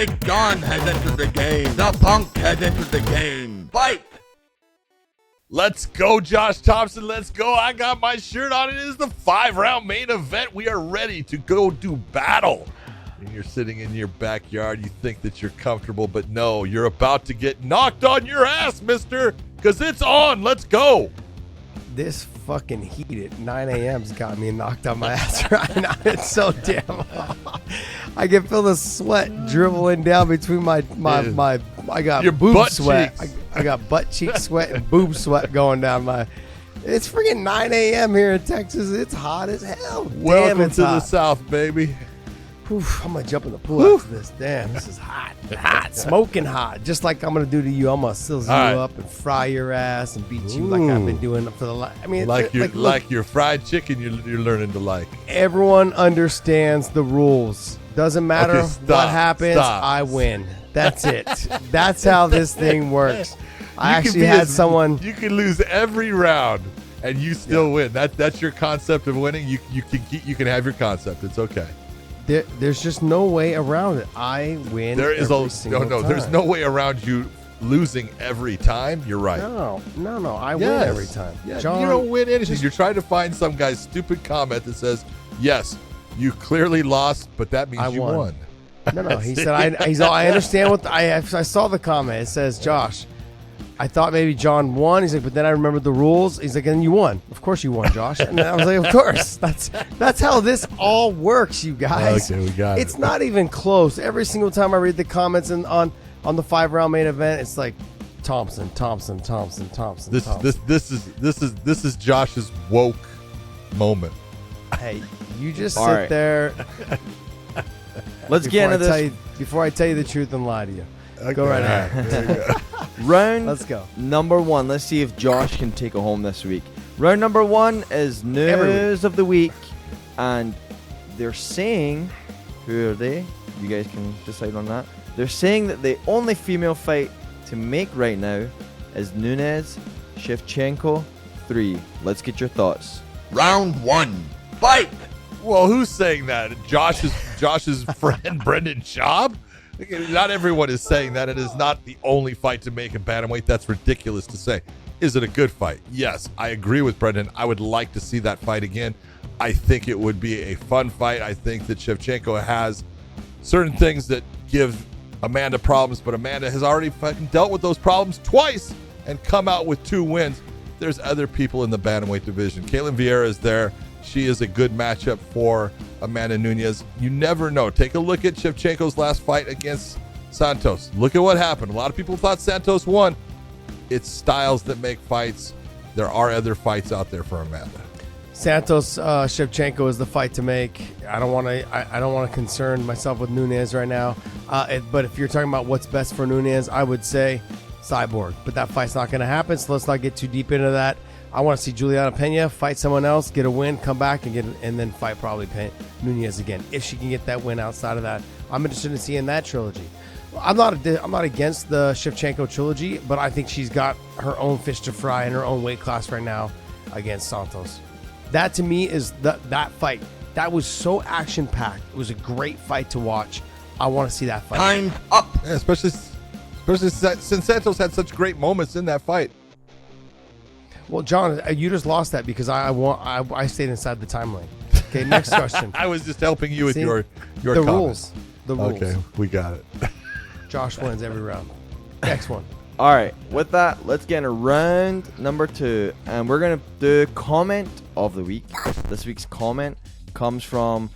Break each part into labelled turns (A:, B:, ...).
A: Big John has entered the game. The Punk has entered the game. Fight!
B: Let's go, Josh Thompson. Let's go. I got my shirt on. It is the 5-round main event. We are ready to go do battle. And you're sitting in your backyard. You think that you're comfortable, but no, you're about to get knocked on your ass, mister, because it's on. Let's go.
C: This fucking heat at 9 a.m.'s got me knocked on my ass right now. It's so damn hot. I can feel the sweat dribbling down between my I got
B: your
C: boob
B: butt
C: sweat.
B: cheeks.
C: I got butt cheek sweat and boob sweat going down my. It's freaking 9 a.m. here in Texas. It's hot as hell.
B: Welcome
C: Damn, it's
B: to
C: hot.
B: the South, baby.
C: Oof, I'm gonna jump in the pool after this. Damn, this is hot, hot, smoking hot. Just like I'm gonna do to you. I'm gonna sizzle you
B: right.
C: up and fry your ass and beat you like I've been doing for the last. I mean,
B: Like
C: look,
B: your fried chicken, you're learning to like.
C: everyone understands the rules. Doesn't matter
B: Okay, stop,
C: what happens.
B: stop.
C: I win. That's it. That's how this thing works. I
B: You can
C: actually
B: be
C: had
B: as-
C: someone.
B: You can lose every round, and you still win. That's your concept of winning. You can have your concept. It's okay.
C: There's just no way around it. I win.
B: There is
C: every
B: no.
C: single time.
B: There's no way around you losing every time. You're right.
C: No. I win
B: Yes.
C: every time.
B: Yeah,
C: John,
B: you don't win anything. You're trying to find some guy's stupid comment that says, "Yes, you clearly lost, but that means
C: I
B: you
C: won."
B: won."
C: No. He said, I understand what I saw the comment. It says, Josh, I thought maybe John won. He's like, but then I remembered the rules. He's like, and you won. Of course you won, Josh. And I was like, of course. That's how this all works, you guys.
B: Okay, we got it.
C: It's not even close. Every single time I read the comments on the 5-round main event, it's like Thompson.
B: This is Josh's woke moment.
C: Hey, you just
D: All
C: sit
D: right.
C: there.
D: Let's get into this.
C: Before I tell you the truth and lie to you.
B: Okay,
C: Go right
B: all
C: ahead.
B: There you go.
D: Round
C: Let's go.
D: number 1. Let's see if Josh can take it home this week. Round number 1 is news of the week. And they're saying, who are they? You guys can decide on that. They're saying that the only female fight to make right now is Nunes, Shevchenko 3. Let's get your thoughts.
A: Round 1. Fight!
B: Well, who's saying that? Josh's friend Brendan Schaub? Not everyone is saying that. It is not the only fight to make in bantamweight. That's ridiculous to say. Is it a good fight? Yes, I agree with Brendan. I would like to see that fight again. I think it would be a fun fight. I think that Shevchenko has certain things that give Amanda problems, but Amanda has already fucking dealt with those problems twice and come out with 2 wins. There's other people in the bantamweight division. Caitlin Vieira is there. She is a good matchup for Amanda Nunes. You never know. Take a look at Shevchenko's last fight against Santos. Look at what happened. A lot of people thought Santos won. It's styles that make fights. There are other fights out there for Amanda.
C: Santos Shevchenko is the fight to make. I don't want to concern myself with Nunes right now. But if you're talking about what's best for Nunes, I would say Cyborg. But that fight's not going to happen, so let's not get too deep into that. I want to see Juliana Pena fight someone else, get a win, come back and then fight probably Nunes again if she can get that win. Outside of that, I'm interested in seeing that trilogy. I'm not against the Shevchenko trilogy, but I think she's got her own fish to fry in her own weight class right now against Santos. That to me is that fight. That was so action packed. It was a great fight to watch. I want to see that fight.
A: Time up!
B: Yeah, especially since Santos had such great moments in that fight.
C: Well, John, you just lost that because I stayed inside the timeline. Okay, next question.
B: I was just helping you with
C: See,
B: your
C: the
B: comments.
C: rules. The rules.
B: Okay, we got it.
C: Josh wins every round. Next one.
D: All right, with that, let's get into round number 2. And we're going to do comment of the week. This week's comment comes from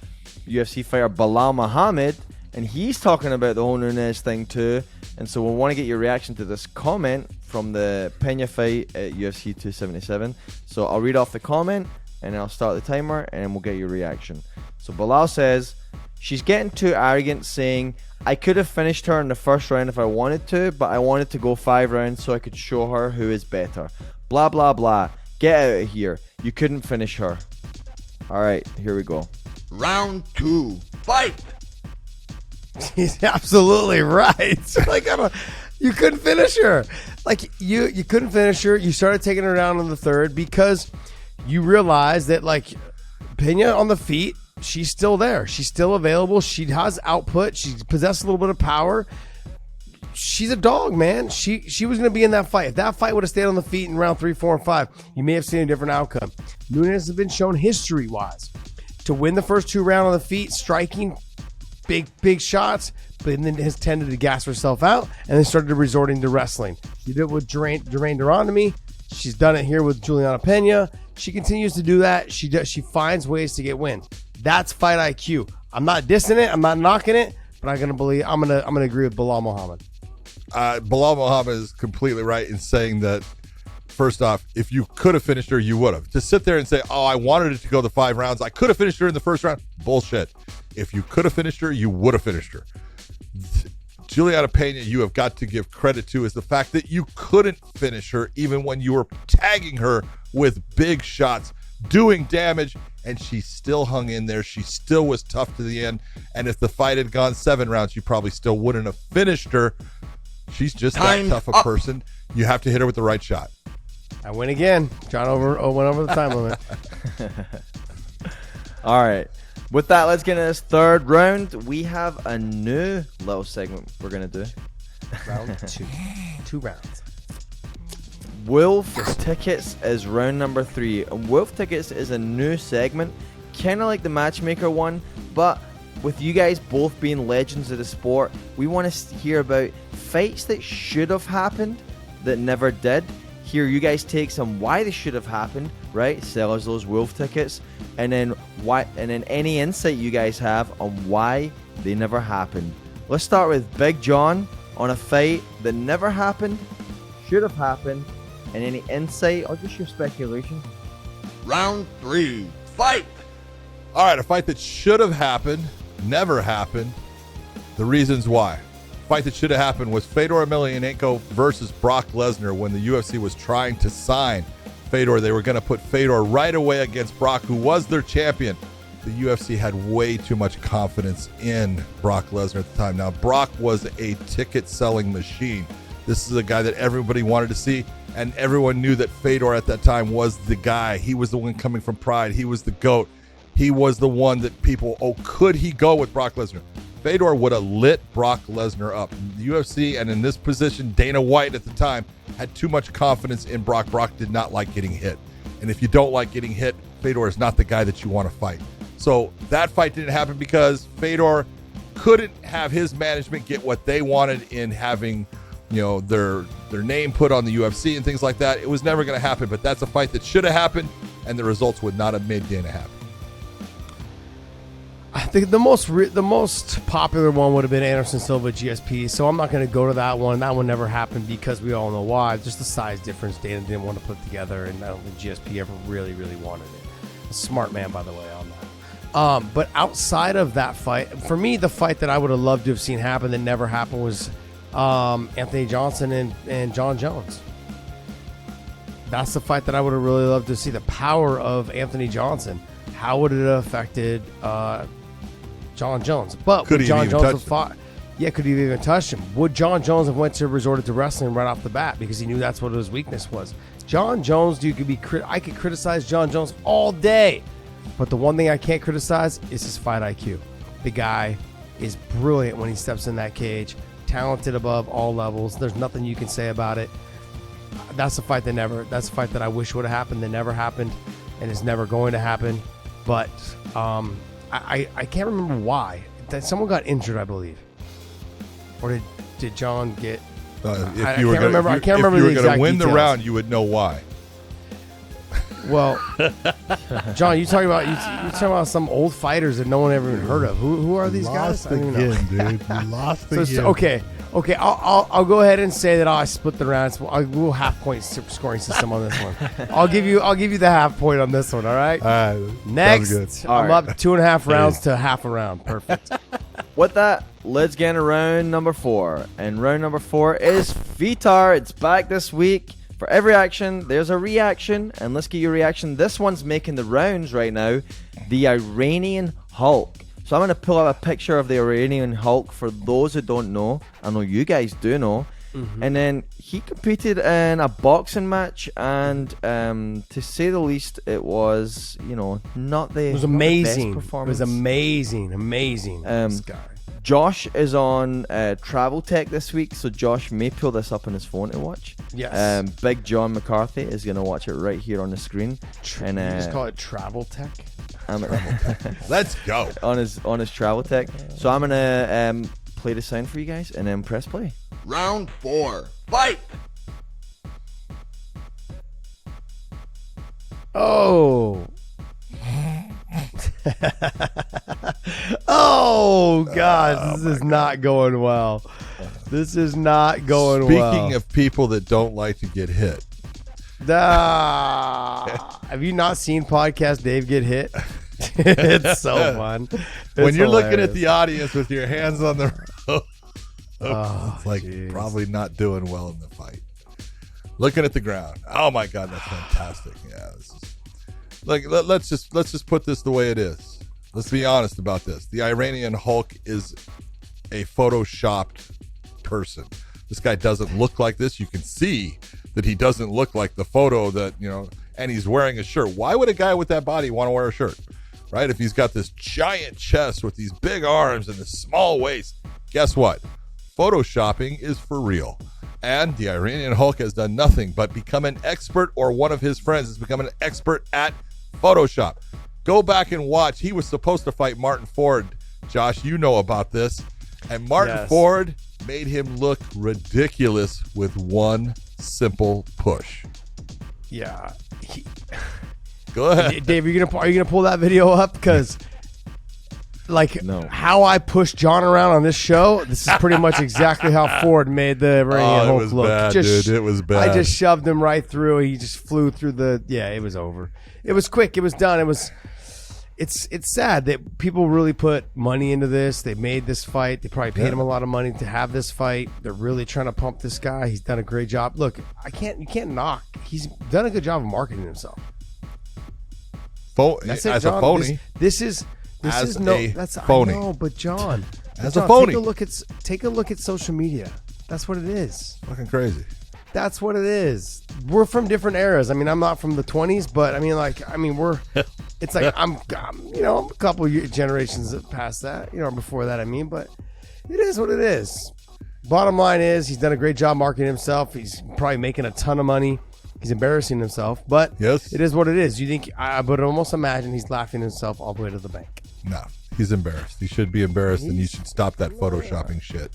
D: UFC fighter Bilal Muhammad. And he's talking about the whole Nunes thing too. And so we want to get your reaction to this comment from the Pena fight at UFC 277. So I'll read off the comment and I'll start the timer and we'll get your reaction. So Bilal says, she's getting too arrogant saying, I could have finished her in the first round if I wanted to, but I wanted to go 5 rounds so I could show her who is better. Blah, blah, blah. Get out of here. You couldn't finish her. All right, here we go.
A: Round 2. Fight!
C: He's absolutely right. Like, you couldn't finish her. Like, you couldn't finish her. You started taking her down in the third because you realized that, like, Pena on the feet she's still there. She's still available. She has output. She possesses a little bit of power. She's a dog, man. She was going to be in that fight. If that fight would have stayed on the feet in round 3, 4, and 5, you may have seen a different outcome. Nunes has been shown history-wise to win the first 2 rounds on the feet, striking big shots, but then has tended to gas herself out and then started resorting to wrestling. She did it with Jermaine Durandamy. She's done it here with Juliana Pena. She continues to do that. She finds ways to get wins. That's fight IQ. I'm not dissing it. I'm not knocking it, but I'm gonna agree with Bilal Muhammad.
B: Bilal Muhammad is completely right in saying that, first off, if you could have finished her, you would have. To sit there and say, oh, I wanted it to go the 5 rounds, I could have finished her in the first round, bullshit. If you could have finished her, you would have finished her. Juliana Pena, you have got to give credit to is the fact that you couldn't finish her even when you were tagging her with big shots, doing damage, and she still hung in there. She still was tough to the end. And if the fight had gone 7 rounds, you probably still wouldn't have finished her. She's just that tough a person. You have to hit her with the right shot.
C: I win again. John went over the time limit.
D: All right. With that, let's get into this 3rd round. We have a new little segment we're going to do.
C: Round 2. 2 rounds.
D: Wolf Tickets is round number 3. And Wolf Tickets is a new segment, kind of like the Matchmaker one, but with you guys both being legends of the sport, we want to hear about fights that should have happened that never did. Hear you guys takes on why they should have happened, right? Sell us those Wolf Tickets, and then any insight you guys have on why they never happened. Let's start with Big John on a fight that never happened, should have happened, and any insight or just your speculation.
A: Round 3, fight!
B: All right, a fight that should have happened, never happened. The reasons why. Fight that should have happened was Fedor Emelianenko versus Brock Lesnar. When the UFC was trying to sign Fedor, they were going to put Fedor right away against Brock, who was their champion. The UFC had way too much confidence in Brock Lesnar at the time. Now, Brock was a ticket-selling machine. This is a guy that everybody wanted to see, and everyone knew that Fedor at that time was the guy. He was the one coming from Pride. He was the GOAT. He was the one that people, could he go with Brock Lesnar? Fedor would have lit Brock Lesnar up. The UFC, and in this position, Dana White at the time, had too much confidence in Brock. Brock did not like getting hit. And if you don't like getting hit, Fedor is not the guy that you want to fight. So that fight didn't happen because Fedor couldn't have his management get what they wanted in having, their name put on the UFC and things like that. It was never going to happen, but that's a fight that should have happened, and the results would not have made Dana happy.
C: I think the most popular one would have been Anderson Silva GSP, so I'm not going to go to that one. That one never happened because we all know why. Just the size difference Dana didn't want to put together, and I don't think GSP ever really wanted it. A smart man, by the way, on that. But outside of that fight, for me, the fight that I would have loved to have seen happen that never happened was Anthony Johnson and John Jones. That's the fight that I would have really loved to see. The power of Anthony Johnson. How would it have affected John Jones? But
B: could
C: would John Jones have
B: fought?
C: Yeah, could he have even touched him? Would John Jones have resorted to wrestling right off the bat because he knew that's what his weakness was? John Jones, I could criticize John Jones all day, but the one thing I can't criticize is his fight IQ. The guy is brilliant when he steps in that cage, talented above all levels. There's nothing you can say about it. That's a fight that I wish would have happened that never happened and is never going to happen. But I can't remember why. That someone got injured, I believe, or did John get?
B: If you were going to win the round, you would know why.
C: Well, John, you talking about some old fighters that no one ever even heard of. Who are these guys?
E: I don't even know. Dude. You lost again.
C: Okay. I'll go ahead and say that I split the rounds. We'll half point scoring system on this one. I'll give you the half point on this one. All right. Next, I'm up 2.5 rounds to half a round. Perfect.
D: With that, let's get into round number 4. And round number 4 is Fedor. It's back this week. For every action, there's a reaction. And let's get your reaction. This one's making the rounds right now. The Iranian Hulk. So I'm going to pull up a picture of the Iranian Hulk for those who don't know. I know you guys do know. And then he competed in a boxing match, and to say the least, it was, not the
C: It was
D: not the
C: amazing.
D: best
C: It
D: performance.
C: was amazing. This guy.
D: Josh is on Travel Tech this week, so Josh may pull this up on his phone to watch.
C: Yes.
D: Big John McCarthy is going to watch it right here on the screen. And
C: You just call it Travel Tech?
B: Let's go.
D: on his Travel Tech. So I'm going to play the sound for you guys and then press play.
A: Round 4. Fight!
C: Oh. Oh, gosh. This is not going well. This is not going well.
B: Speaking of people that don't like to get hit.
C: Have you not seen Podcast Dave get hit? It's so fun.
B: When you're looking at the audience with your hands on the rope, it's like
C: geez.
B: probably not doing well in the fight. Looking at the ground. Oh my God, that's fantastic. Yeah, this is like let's just put this the way it is. Let's be honest about this. The Iranian Hulk is a photoshopped person. This guy doesn't look like this. You can see that he doesn't look like the photo that, and he's wearing a shirt. Why would a guy with that body want to wear a shirt? Right? If he's got this giant chest with these big arms and this small waist, guess what? Photoshopping is for real. And the Iranian Hulk has done nothing but become an expert, or one of his friends has become an expert at Photoshop. Go back and watch. He was supposed to fight Martin Ford. Josh, you know about this. And Martin Ford made him look ridiculous with one simple push.
C: Yeah.
B: Go ahead.
C: Dave, are you gonna pull that video up? Because how I pushed John around on this show, this is pretty much exactly how Ford made the Iranian Hulk look.
B: Bad, dude. It was bad.
C: I just shoved him right through. He just flew through it was over. It was quick. It was done. It's sad that people really put money into this. They made this fight. They probably paid him a lot of money to have this fight. They're really trying to pump this guy. He's done a great job. Look, you can't knock. He's done a good job of marketing himself.
B: As a phony.
C: This is
B: phony.
C: I know, but John,
B: As a phony.
C: Take a look at social media. That's what it is.
B: Fucking crazy.
C: That's what it is. We're from different eras. I mean, I'm not from the 20s, but we're. It's like I'm a couple generations past that, before that. But it is what it is. Bottom line is, he's done a great job marketing himself. He's probably making a ton of money. He's embarrassing himself, but
B: yes,
C: it is what it is. You think I would almost imagine he's laughing himself all the way to the bank.
B: No, he's embarrassed. He should be embarrassed, and you should stop that photoshopping shit.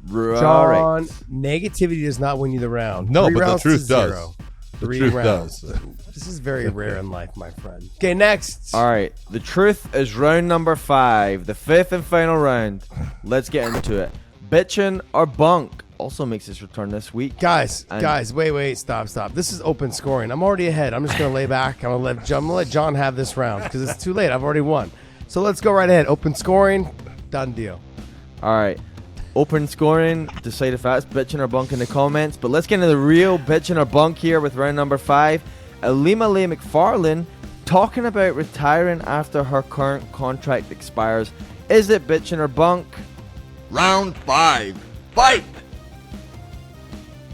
C: John, negativity does not win you the round.
B: No,
C: 3
B: but the
C: rounds
B: truth
C: to
B: does.
C: 0.
B: The
C: 3
B: truth
C: rounds.
B: does.
C: This is very rare in life, my friend. Okay, next.
D: All right, the truth is round number 5, the 5th and final round. Let's get into it. Bitchin' or bunk also makes his return this week.
C: Guys, wait, stop. This is open scoring. I'm already ahead. I'm just gonna lay back. I'm gonna let John have this round because it's too late. I've already won. So let's go right ahead. Open scoring, done deal.
D: All right. Open scoring, decide if that's bitchin' or bunk in the comments. But let's get into the real bitchin' or bunk here with round number 5. Emelianenko McFarlane talking about retiring after her current contract expires. Is it bitchin' or bunk?
A: Round 5. Fight!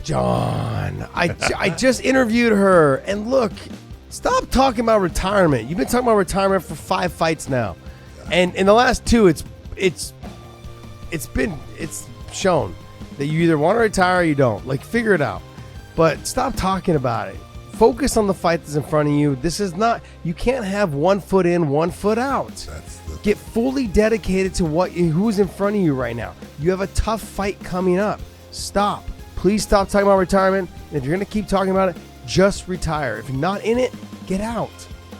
C: John, I just interviewed her, and look, stop talking about retirement. You've been talking about retirement for 5 fights now, and in the last 2, it's shown that you either want to retire or you don't. Like, figure it out. But stop talking about it. Focus on the fight that's in front of you. This is not, you can't have 1 foot in, 1 foot out. Get fully dedicated to who's in front of you right now. You have a tough fight coming up. Stop. Please stop talking about retirement. And if you're going to keep talking about it, just retire. If you're not in it, get out.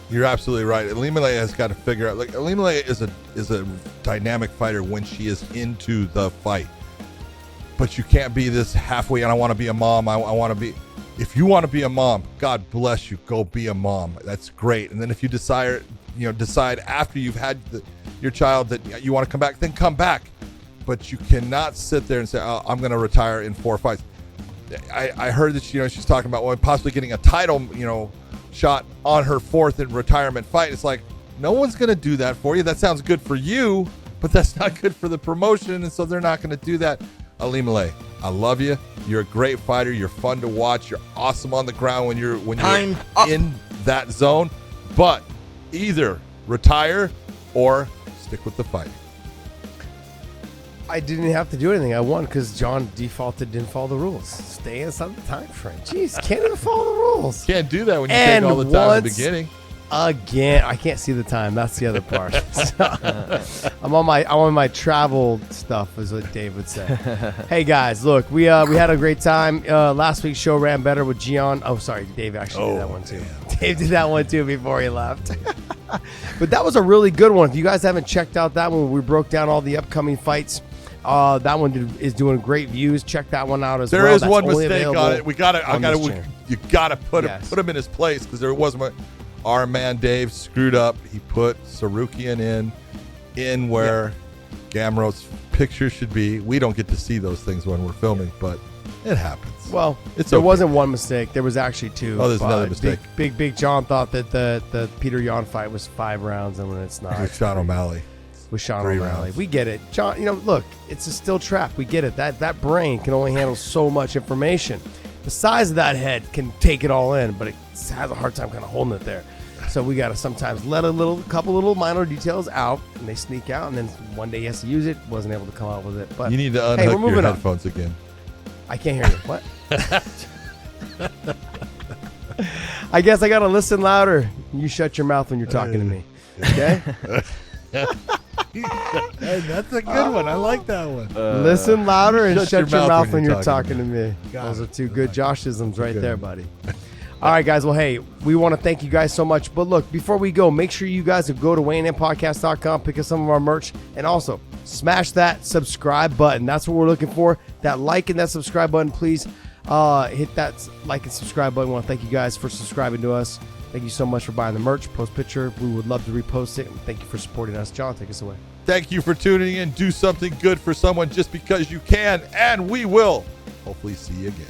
B: You're absolutely right. Emelianenko has got to figure out. Like, Emelianenko is a dynamic fighter when she is into the fight. But you can't be this halfway. And I want to be a mom. I want to be. If you want to be a mom, God bless you. Go be a mom. That's great. And then if you decide after you've had your child that you want to come back, then come back. But you cannot sit there and say, "Oh, I'm going to retire in 4 fights." I heard that she's talking about possibly getting a title shot on her 4th in retirement fight. It's like, no one's going to do that for you. That sounds good for you, but that's not good for the promotion, and so they're not going to do that. Emelianenko, I love you. You're a great fighter. You're fun to watch. You're awesome on the ground when you're
A: Time up.
B: in that zone. But either retire or stick with the fight.
C: I didn't have to do anything. I won because John didn't follow the rules. Stay inside the time frame. Jeez, can't even follow the rules.
B: Can't do that when you
C: And
B: take all the time at the
C: once
B: beginning.
C: Again, I can't see the time. That's the other part. I'm on my travel stuff, is what Dave would say. Hey guys, look, we had a great time. Last week's show ran better with Gian. Oh, sorry, Dave actually did that one too. Dave did that one too before he left. But that was a really good one. If you guys haven't checked out that one, we broke down all the upcoming fights. That one is doing great views. Check that one out as well.
B: There is
C: That's
B: one
C: only
B: mistake
C: available
B: on it. You gotta put
C: Yes.
B: him in his place because there was our man Dave screwed up. He put Sarukian in where Gamrot's picture should be. We don't get to see those things when we're filming, but it happens.
C: Well,
B: It's
C: there
B: okay.
C: wasn't one mistake. There was actually two.
B: Oh, there's another
C: But
B: mistake.
C: Big John thought that the Peter Yan fight was 5 rounds, and when it's not.
B: With Sean O'Malley.
C: With Sean
B: 3
C: O'Malley.
B: rounds.
C: We get it. John, look, it's a still trap. We get it. That brain can only handle so much information. The size of that head can take it all in, but it has a hard time kind of holding it there. So we got to sometimes let a couple little minor details out, and they sneak out, and then one day he has to use it, wasn't able to come out with it. But
B: You need to
C: hey, we're
B: unhook your
C: moving on.
B: headphones again.
C: I can't hear you. What? I guess I got to listen louder. You shut your mouth when you're talking to me. Okay?
E: Hey, that's a good one. I like that one.
C: Listen louder and shut your mouth when you're
B: talking
C: talking to me.
E: Got
C: Those
E: it.
C: are two good Joshisms right
E: Good.
C: there, buddy. All right, guys. Well, hey, we want to thank you guys so much. But look, before we go, make sure you guys go to WeighingInPodcast.com, pick up some of our merch, and also smash that subscribe button. That's what we're looking for. That like and that subscribe button, please. Hit that like and subscribe button. We want to thank you guys for subscribing to us. Thank you so much for buying the merch. Post picture. We would love to repost it. And thank you for supporting us. John, take us away.
B: Thank you for tuning in. Do something good for someone just because you can, and we will hopefully see you again.